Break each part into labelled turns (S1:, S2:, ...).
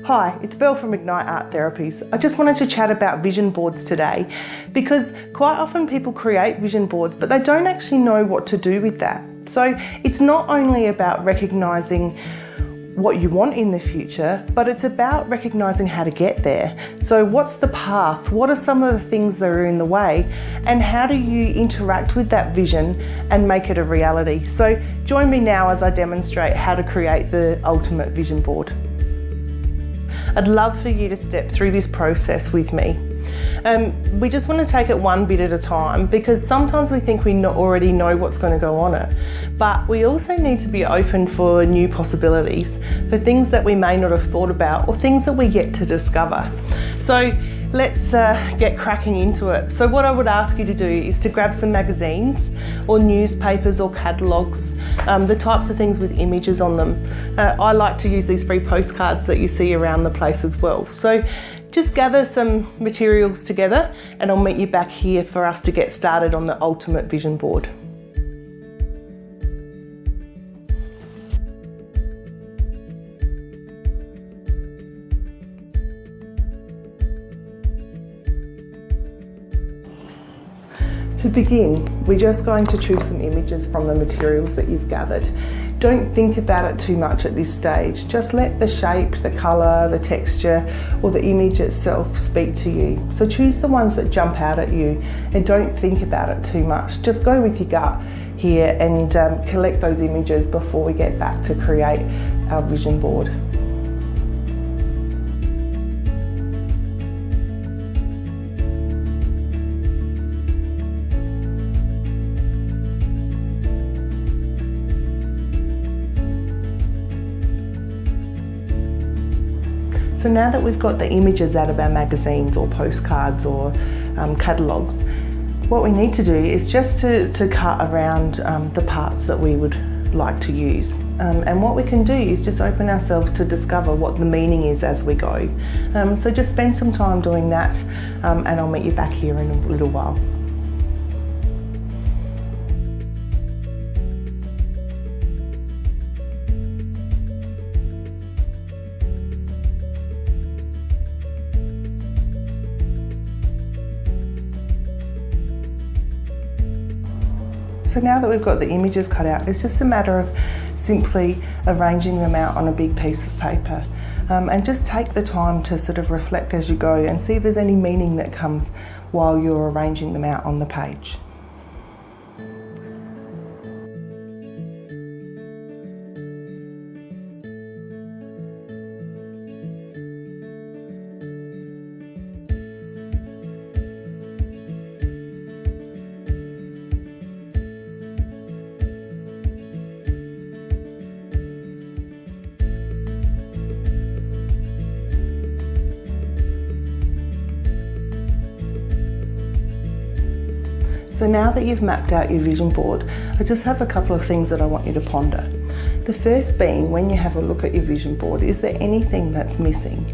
S1: Hi, it's Belle from Ignite Art Therapies. I just wanted to chat about vision boards today because quite often people create vision boards but they don't actually know what to do with that. So it's not only about recognising what you want in the future, but it's about recognising how to get there. So what's the path? What are some of the things that are in the way? And how do you interact with that vision and make it a reality? So join me now as I demonstrate how to create the ultimate vision board. I'd love for you to step through this process with me. We just want to take it one bit at a time because sometimes we think we already know what's going to go on it, but we also need to be open for new possibilities, for things that we may not have thought about or things that we yet to discover. So let's get cracking into it. So what I would ask you to do is to grab some magazines or newspapers or catalogues, the types of things with images on them. I like to use these free postcards that you see around the place as well. So just gather some materials together and I'll meet you back here for us to get started on the ultimate vision board. To begin, we're just going to choose some images from the materials that you've gathered. Don't think about it too much at this stage. Just let the shape, the colour, the texture or the image itself speak to you. So choose the ones that jump out at you and don't think about it too much. Just go with your gut here and collect those images before we get back to create our vision board. So now that we've got the images out of our magazines or postcards or catalogues, what we need to do is just to cut around the parts that we would like to use. And what we can do is just open ourselves to discover what the meaning is as we go. So just spend some time doing that and I'll meet you back here in a little while. So now that we've got the images cut out, it's just a matter of simply arranging them out on a big piece of paper. And just take the time to sort of reflect as you go and see if there's any meaning that comes while you're arranging them out on the page. So now that you've mapped out your vision board, I just have a couple of things that I want you to ponder. The first being, when you have a look at your vision board, is there anything that's missing?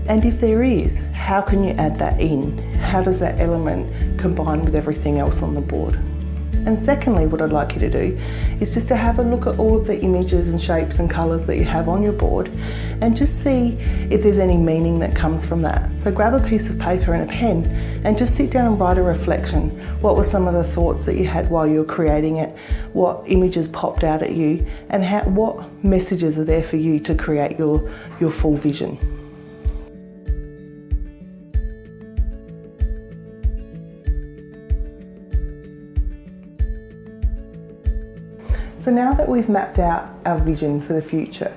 S1: And if there is, how can you add that in? How does that element combine with everything else on the board? And secondly, what I'd like you to do is just to have a look at all of the images and shapes and colours that you have on your board and just see if there's any meaning that comes from that. So grab a piece of paper and a pen and just sit down and write a reflection. What were some of the thoughts that you had while you were creating it? What images popped out at you? And what messages are there for you to create your full vision? So now that we've mapped out our vision for the future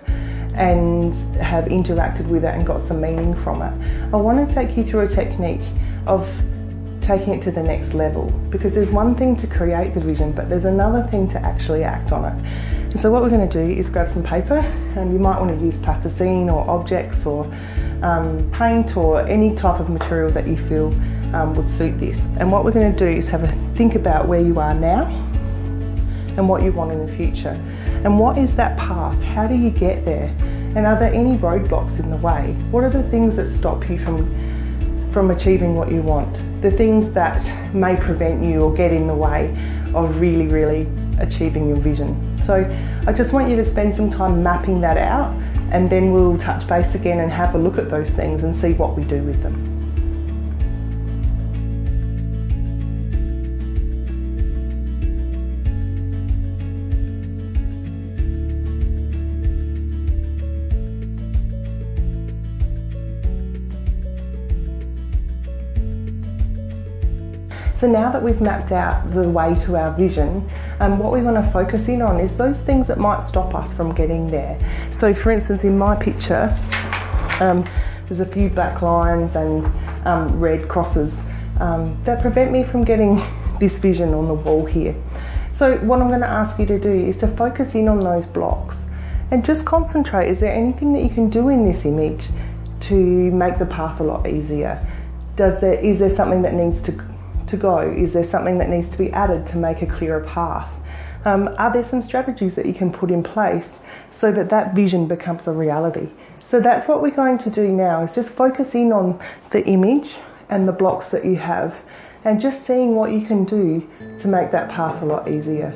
S1: and have interacted with it and got some meaning from it, I want to take you through a technique of taking it to the next level, because there's one thing to create the vision, but there's another thing to actually act on it. And so what we're going to do is grab some paper, and you might want to use plasticine or objects or paint or any type of material that you feel would suit this. And what we're going to do is have a think about where you are now and what you want in the future. And what is that path? How do you get there? And are there any roadblocks in the way? What are the things that stop you from achieving what you want? The things that may prevent you or get in the way of really achieving your vision. So I just want you to spend some time mapping that out and then we'll touch base again and have a look at those things and see what we do with them. So now that we've mapped out the way to our vision, what we want to focus in on is those things that might stop us from getting there. So for instance, in my picture, there's a few black lines and red crosses that prevent me from getting this vision on the wall here. So what I'm going to ask you to do is to focus in on those blocks and just concentrate. Is there anything that you can do in this image to make the path a lot easier? Is there something that needs to go? Is there something that needs to be added to make a clearer path? Are there some strategies that you can put in place so that that vision becomes a reality? So that's what we're going to do now, is just focus in on the image and the blocks that you have and just seeing what you can do to make that path a lot easier.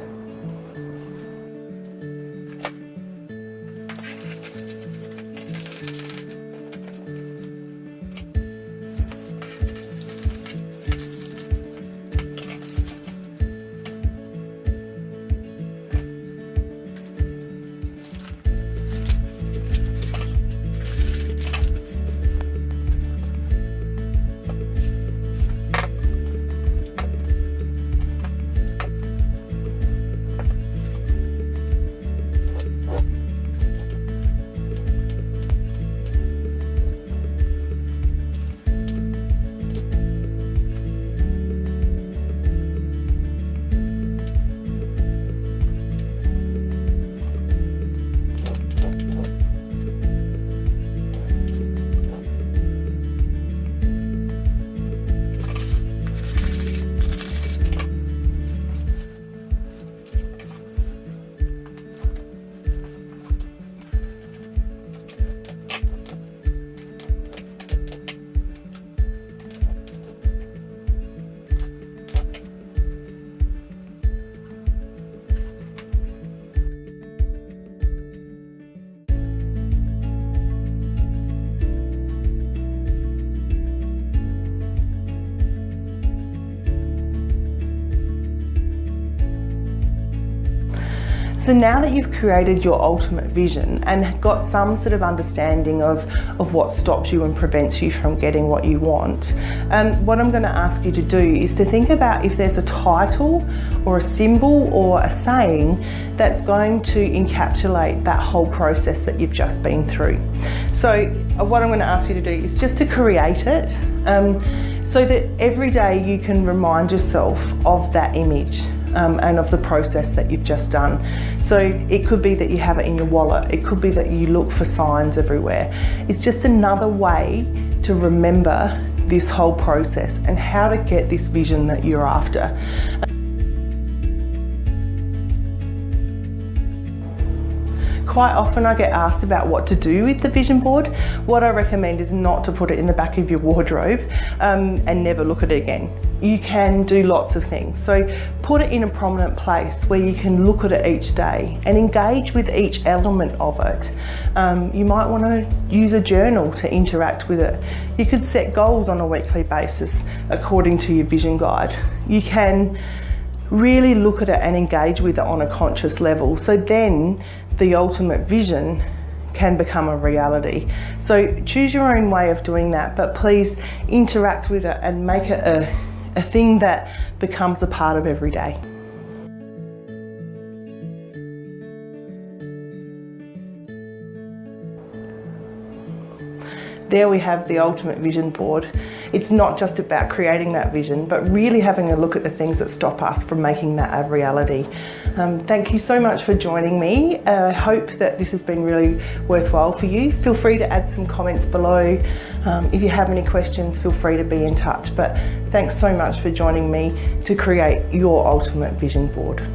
S1: So now that you've created your ultimate vision and got some sort of understanding of what stops you and prevents you from getting what you want, what I'm going to ask you to do is to think about if there's a title or a symbol or a saying that's going to encapsulate that whole process that you've just been through. So what I'm going to ask you to do is just to create it so that every day you can remind yourself of that image. And of the process that you've just done. So it could be that you have it in your wallet, it could be that you look for signs everywhere. It's just another way to remember this whole process and how to get this vision that you're after. Quite often I get asked about what to do with the vision board. What I recommend is not to put it in the back of your wardrobe and never look at it again. You can do lots of things. So put it in a prominent place where you can look at it each day and engage with each element of it. You might want to use a journal to interact with it. You could set goals on a weekly basis according to your vision guide. You can really look at it and engage with it on a conscious level. So then the ultimate vision can become a reality. So choose your own way of doing that, but please interact with it and make it a thing that becomes a part of every day. There we have the ultimate vision board. It's not just about creating that vision, but really having a look at the things that stop us from making that a reality. Thank you so much for joining me. I hope that this has been really worthwhile for you. Feel free to add some comments below. If you have any questions, feel free to be in touch. But thanks so much for joining me to create your ultimate vision board.